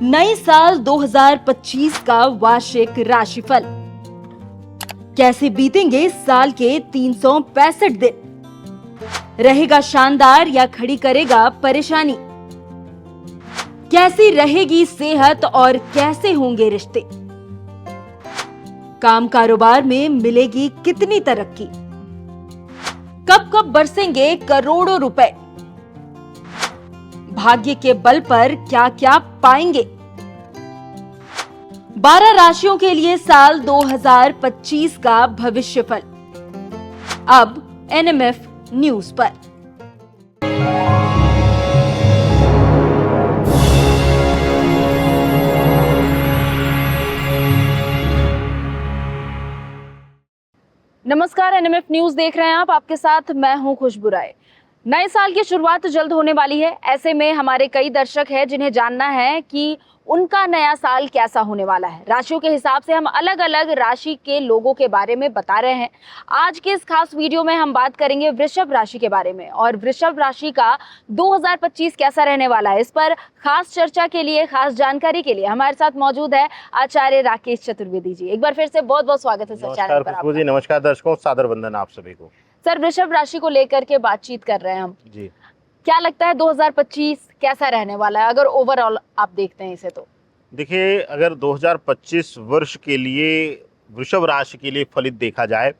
नए साल 2025 का वार्षिक राशिफल। कैसे बीतेंगे साल के 365 दिन? रहेगा शानदार या खड़ी करेगा परेशानी? कैसी रहेगी सेहत और कैसे होंगे रिश्ते? काम कारोबार में मिलेगी कितनी तरक्की? कब कब बरसेंगे करोड़ों रुपए? भाग्य के बल पर क्या क्या पाएंगे? 12 राशियों के लिए साल 2025 का भविष्यफल अब एनएमएफ न्यूज पर। नमस्कार, एनएमएफ न्यूज देख रहे हैं आप। आपके साथ मैं हूं खुशबू राय। नए साल की शुरुआत जल्द होने वाली है। ऐसे में हमारे कई दर्शक हैं जिन्हें जानना है कि उनका नया साल कैसा होने वाला है। राशियों के हिसाब से हम अलग अलग राशि के लोगों के बारे में बता रहे हैं। आज के इस खास वीडियो में हम बात करेंगे वृषभ राशि के बारे में और वृषभ राशि का 2025 कैसा रहने वाला है। इस पर खास चर्चा के लिए, खास जानकारी के लिए हमारे साथ मौजूद है आचार्य राकेश चतुर्वेदी जी। एक बार फिर से बहुत बहुत स्वागत है सर चैनल पर आपका। नमस्कार दर्शकों, सादर वंदन आप सभी को। सर, वृषभ राशि को लेकर के बातचीत कर रहे हैं हम जी। क्या लगता है 2025 कैसा रहने वाला है, अगर ओवरऑल आप देखते हैं इसे तो? देखिए, अगर 2025 वर्ष के लिए वृषभ राशि के लिए फलित देखा जाए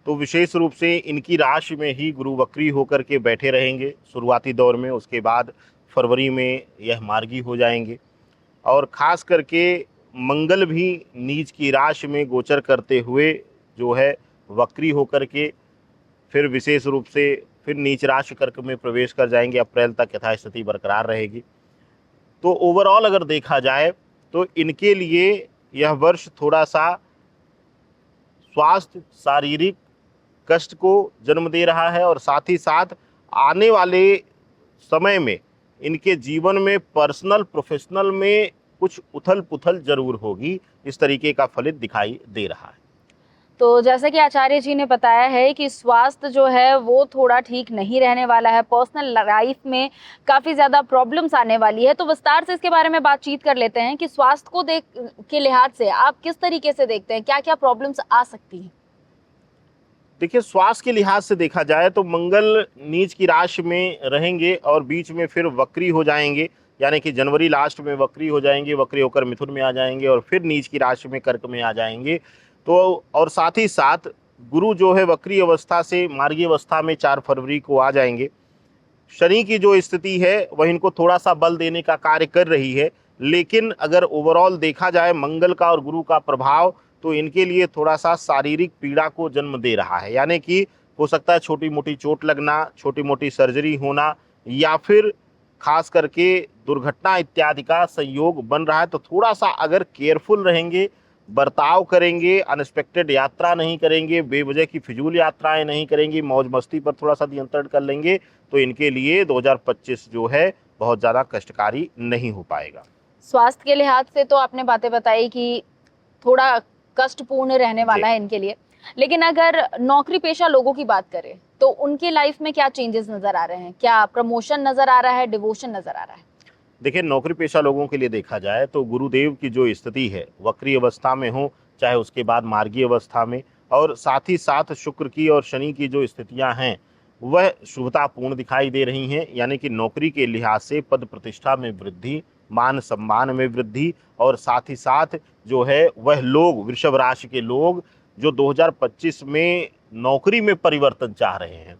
तो विशेष रूप से इनकी राशि में ही गुरु वक्री होकर के बैठे रहेंगे शुरुआती दौर में। उसके बाद फरवरी में यह मार्गी हो जाएंगे और ख़ास करके मंगल भी नीच की राशि में गोचर करते हुए जो है वक्री होकर के फिर विशेष रूप से फिर नीच राशि कर्क में प्रवेश कर जाएंगे। अप्रैल तक यथास्थिति बरकरार रहेगी। तो ओवरऑल अगर देखा जाए तो इनके लिए यह वर्ष थोड़ा सा स्वास्थ्य, शारीरिक कष्ट को जन्म दे रहा है और साथ ही साथ आने वाले समय में इनके जीवन में पर्सनल, प्रोफेशनल में कुछ उथल पुथल जरूर होगी। इस तरीके का फलित दिखाई दे रहा है। तो जैसे कि आचार्य जी ने बताया है कि स्वास्थ्य जो है वो थोड़ा ठीक नहीं रहने वाला है। पर्सनल लाइफ में काफ़ी ज़्यादा प्रॉब्लम्स आने वाली है। तो विस्तार से इसके बारे में बातचीत कर लेते हैं कि स्वास्थ्य को के लिहाज से आप किस तरीके से देखते हैं, क्या क्या प्रॉब्लम्स आ सकती हैं? देखिए, स्वास्थ्य के लिहाज से देखा जाए तो मंगल नीच की राशि में रहेंगे और बीच में फिर वक्री हो जाएंगे, यानी कि जनवरी लास्ट में वक्री हो जाएंगे। वक्री होकर मिथुन में आ जाएंगे और फिर नीच की राशि में कर्क में आ जाएंगे। तो और साथ ही साथ गुरु जो है वक्री अवस्था से मार्गी अवस्था में 4 फरवरी को आ जाएंगे। शनि की जो स्थिति है वह इनको थोड़ा सा बल देने का कार्य कर रही है, लेकिन अगर ओवरऑल देखा जाए मंगल का और गुरु का प्रभाव तो इनके लिए थोड़ा सा शारीरिक पीड़ा को जन्म दे रहा है। यानी कि हो सकता है छोटी मोटी चोट लगना, छोटी मोटी सर्जरी होना या फिर खास करके दुर्घटना इत्यादि का संयोग बन रहा है। तो थोड़ा सा अगर केयरफुल रहेंगे, बर्ताव करेंगे, अनएक्सपेक्टेड यात्रा नहीं करेंगे, बेवजह की फिजूल यात्राएं नहीं करेंगी, मौज मस्ती पर थोड़ा सा नियंत्रण कर लेंगे तो इनके लिए 2025 जो है बहुत ज़्यादा कष्टकारी नहीं हो पाएगा। स्वास्थ्य के लिहाज से तो आपने बातें बताई कि थोड़ा कष्टपूर्ण रहने वाला है इनके लिए, लेकिन अगर नौकरी पेशा लोगों की बात करें तो उनके लाइफ में क्या चेंजेस नजर आ रहे हैं? क्या प्रमोशन नजर आ रहा है, डिवोशन नजर आ रहा है? देखिए, नौकरी पेशा लोगों के लिए देखा जाए तो गुरुदेव की जो स्थिति है वक्री अवस्था में हो, चाहे उसके बाद मार्गी अवस्था में, और साथ ही साथ शुक्र की और शनि की जो स्थितियां हैं वह शुभतापूर्ण दिखाई दे रही हैं। यानी कि नौकरी के लिहाज से पद प्रतिष्ठा में वृद्धि, मान सम्मान में वृद्धि और साथ ही साथ जो है वह लोग, वृषभ राशि के लोग जो 2025 में नौकरी में परिवर्तन चाह रहे हैं,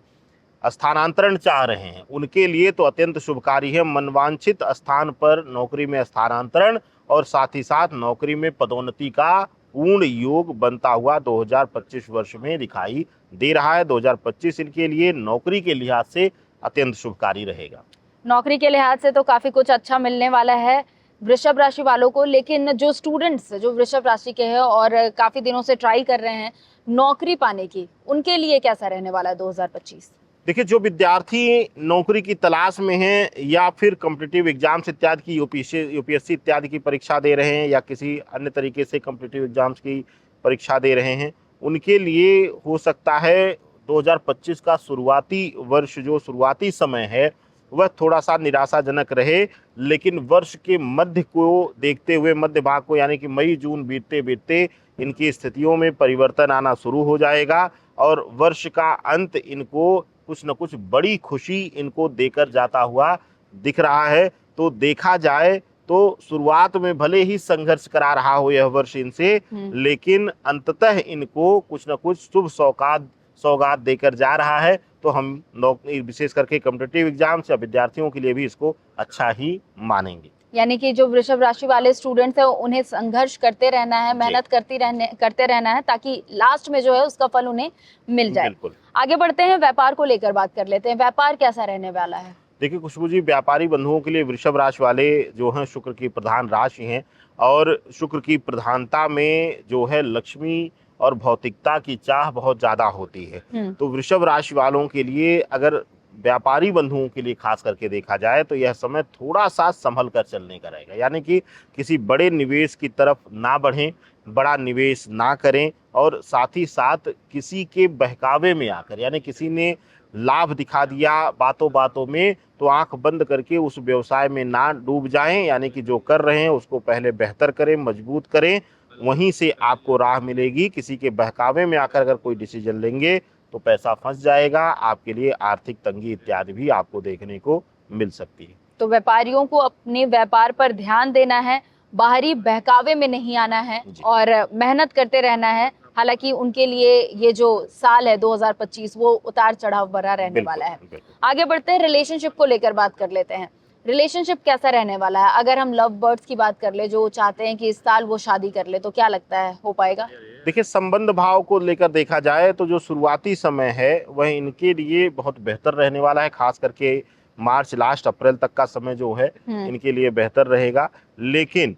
स्थानांतरण चाह रहे हैं, उनके लिए तो अत्यंत शुभकारी है। मनवांछित स्थान पर नौकरी में स्थानांतरण और साथ ही साथ नौकरी में पदोन्नति का पूर्ण योग बनता हुआ 2025 वर्ष में दिखाई दे रहा है। 2025 इनके लिए नौकरी के लिहाज से अत्यंत शुभकारी रहेगा। नौकरी के लिहाज से तो काफी कुछ अच्छा मिलने वाला है वृषभ राशि वालों को, लेकिन जो स्टूडेंट्स जो वृषभ राशि के हैं और काफी दिनों से ट्राई कर रहे हैं नौकरी पाने की, उनके लिए कैसा रहने वाला है 2025? देखिए, जो विद्यार्थी नौकरी की तलाश में हैं या फिर कॉम्पिटिटिव एग्जाम्स इत्यादि की यूपीएससी इत्यादि की परीक्षा दे रहे हैं या किसी अन्य तरीके से कॉम्पिटिटिव एग्जाम्स की परीक्षा दे रहे हैं, उनके लिए हो सकता है 2025 का शुरुआती वर्ष, जो शुरुआती समय है वह थोड़ा सा निराशाजनक रहे। लेकिन वर्ष के मध्य को देखते हुए, मध्य भाग को यानी कि मई जून बीतते बीतते इनकी स्थितियों में परिवर्तन आना शुरू हो जाएगा और वर्ष का अंत इनको कुछ न कुछ बड़ी खुशी इनको देकर जाता हुआ दिख रहा है। तो देखा जाए तो शुरुआत में भले ही संघर्ष करा रहा हो यह वर्ष इनसे, लेकिन अंततः इनको कुछ न कुछ शुभ सौगात देकर जा रहा है। तो हम नौकरी, विशेष करके कॉम्पिटिटिव एग्जाम्स या विद्यार्थियों के लिए भी इसको अच्छा ही मानेंगे। यानी कि जो वृषभ राशि वाले स्टूडेंट्स हैं उन्हें संघर्ष करते रहना है, मेहनत करते रहना है, ताकि लास्ट में जो है उसका फल उन्हें मिल जाए। बिल्कुल। आगे बढ़ते हैं, व्यापार को लेकर बात कर लेते हैं। व्यापार कैसा रहने वाला है? देखिए खुशबू जी, व्यापारी बंधुओं के लिए वृषभ राशि वाले जो हैं शुक्र की प्रधान राशि हैं और शुक्र की प्रधानता में जो है लक्ष्मी और भौतिकता की चाह बहुत ज्यादा होती है। तो वृषभ राशि वालों के लिए, अगर व्यापारी बंधुओं के लिए खास करके देखा जाए तो यह समय थोड़ा सा संभल कर चलने का रहेगा। यानी कि किसी बड़े निवेश की तरफ ना बढ़ें, बड़ा निवेश ना करें और साथ ही साथ किसी के बहकावे में आकर, यानी किसी ने लाभ दिखा दिया बातों बातों में, तो आंख बंद करके उस व्यवसाय में ना डूब जाएं। यानी कि जो कर रहे हैं उसको पहले बेहतर करें, मजबूत करें, वहीं से आपको राह मिलेगी। किसी के बहकावे में आकर अगर कोई डिसीजन लेंगे तो पैसा फंस जाएगा, आपके लिए आर्थिक तंगी इत्यादि भी आपको देखने को मिल सकती है। तो व्यापारियों को अपने व्यापार पर ध्यान देना है, बाहरी बहकावे में नहीं आना है और मेहनत करते रहना है। हालांकि उनके लिए ये जो साल है 2025 वो उतार चढ़ाव भरा रहने वाला है। आगे बढ़ते हैं, रिलेशनशिप को लेकर बात कर लेते हैं। रिलेशनशिप कैसा रहने वाला है? अगर हम लव बर्ड्स की बात कर ले जो चाहते हैं कि इस साल वो शादी कर ले, तो क्या लगता है हो पाएगा? देखिए, संबंध भाव को लेकर देखा जाए तो जो शुरुआती समय है वह इनके लिए बहुत बेहतर रहने वाला है। खास करके मार्च लास्ट अप्रैल तक का समय जो है इनके लिए बेहतर रहेगा। लेकिन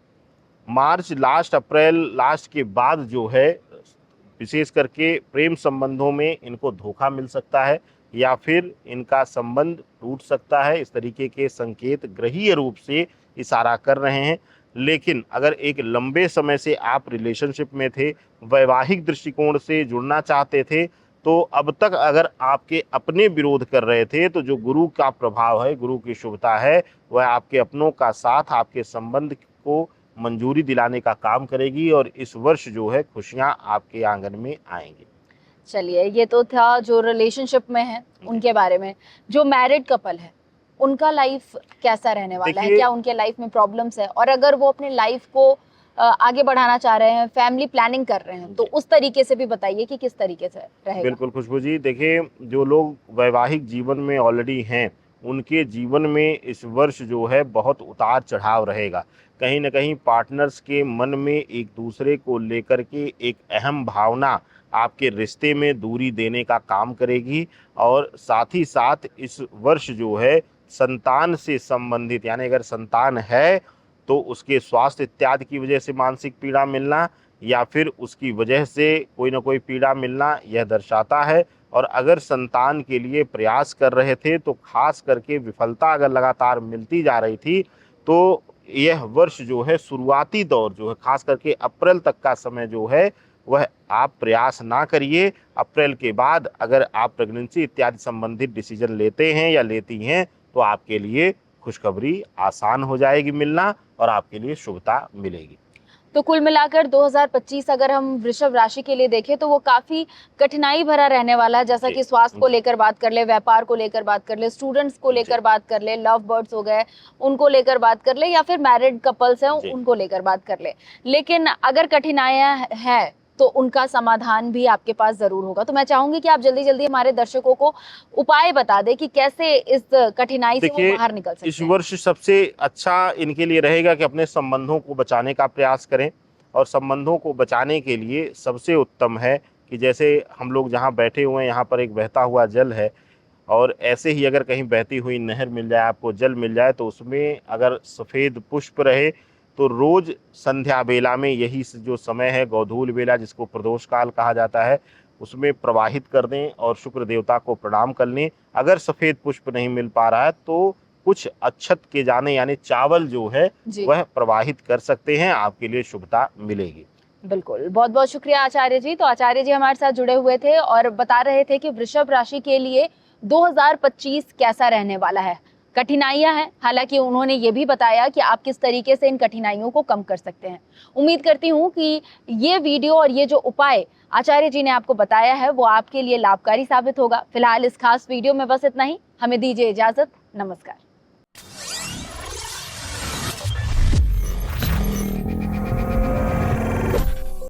मार्च लास्ट अप्रैल लास्ट के बाद जो है विशेष करके प्रेम संबंधों में इनको धोखा मिल सकता है या फिर इनका संबंध टूट सकता है। इस तरीके के संकेत ग्रहीय रूप से इशारा कर रहे हैं। लेकिन अगर एक लंबे समय से आप रिलेशनशिप में थे, वैवाहिक दृष्टिकोण से जुड़ना चाहते थे, तो अब तक अगर आपके अपने विरोध कर रहे थे, तो जो गुरु का प्रभाव है, गुरु की शुभता है, वह आपके अपनों का साथ आपके संबंध को मंजूरी दिलाने का काम करेगी और इस वर्ष जो है खुशियां आपके आंगन में आएंगी। चलिए, ये तो था जो रिलेशनशिप में है उनके बारे में। जो मैरिड कपल है उनका लाइफ कैसा रहने वाला है? क्या उनके लाइफ में प्रॉब्लम्स है? और अगर वो अपने लाइफ को आगे बढ़ाना चाह रहे हैं, फैमिली प्लानिंग कर रहे हैं, तो उस तरीके से भी बताइए कि किस तरीके से रहेगा। बिल्कुल खुशबू जी, देखिए जो लोग वैवाहिक जीवन में ऑलरेडी हैं उनके जीवन में इस वर्ष जो है बहुत उतार चढ़ाव रहेगा। कहीं ना कहीं पार्टनर्स के मन में एक दूसरे को लेकर के एक अहम भावना आपके रिश्ते में दूरी देने का काम करेगी और साथ ही साथ इस वर्ष जो है संतान से संबंधित, यानी अगर संतान है तो उसके स्वास्थ्य इत्यादि की वजह से मानसिक पीड़ा मिलना या फिर उसकी वजह से कोई ना कोई पीड़ा मिलना यह दर्शाता है। और अगर संतान के लिए प्रयास कर रहे थे तो खास करके विफलता अगर लगातार मिलती जा रही थी, तो यह वर्ष जो है शुरुआती दौर जो है खास करके अप्रैल तक का समय जो है वह आप प्रयास ना करिए। अप्रैल के बाद अगर आप प्रेगनेंसी इत्यादि संबंधित डिसीजन लेते हैं या लेती हैं तो आपके लिए खुशखबरी आसान हो जाएगी मिलना और आपके लिए शुभता मिलेगी। तो कुल मिलाकर 2025 अगर हम वृषभ राशि के लिए देखें तो वो काफी कठिनाई भरा रहने वाला है। जैसा कि स्वास्थ्य को लेकर बात कर ले, व्यापार को लेकर बात कर ले, स्टूडेंट्स को लेकर बात कर ले, लव बर्ड्स हो गए उनको लेकर बात कर ले, या फिर मैरिड कपल्स हैं उनको लेकर बात कर ले। लेकिन अगर कठिनाइयां हैं तो उनका समाधान भी आपके पास जरूर होगा। तो मैं चाहूंगी कि आप जल्दी जल्दी हमारे दर्शकों को उपाय बता दें कि कैसे इस कठिनाई से वो बाहर निकल सकते हैं। इस वर्ष सबसे अच्छा इनके लिए रहेगा कि अपने संबंधों को बचाने का प्रयास करें और संबंधों को बचाने के लिए सबसे उत्तम है कि जैसे हम लोग जहाँ बैठे हुए हैं यहाँ पर एक बहता हुआ जल है और ऐसे ही अगर कहीं बहती हुई नहर मिल जाए, आपको जल मिल जाए, तो उसमें अगर सफ़ेद पुष्प रहे तो रोज संध्या बेला में, यही जो समय है गोधूल बेला जिसको प्रदोष काल कहा जाता है, उसमें प्रवाहित कर दें और शुक्र देवता को प्रणाम कर लें। अगर सफ़ेद पुष्प नहीं मिल पा रहा है तो कुछ अक्षत के जाने यानी चावल जो है वह प्रवाहित कर सकते हैं, आपके लिए शुभता मिलेगी। बिल्कुल, बहुत बहुत शुक्रिया आचार्य जी। तो आचार्य जी हमारे साथ जुड़े हुए थे और बता रहे थे कि वृषभ राशि के लिए 2025 कैसा रहने वाला है। कठिनाइयां हैं, हालांकि उन्होंने ये भी बताया कि आप किस तरीके से इन कठिनाइयों को कम कर सकते हैं। उम्मीद करती हूँ कि ये वीडियो और ये जो उपाय आचार्य जी ने आपको बताया है वो आपके लिए लाभकारी साबित होगा। फिलहाल इस खास वीडियो में बस इतना ही। हमें दीजिए इजाजत। नमस्कार।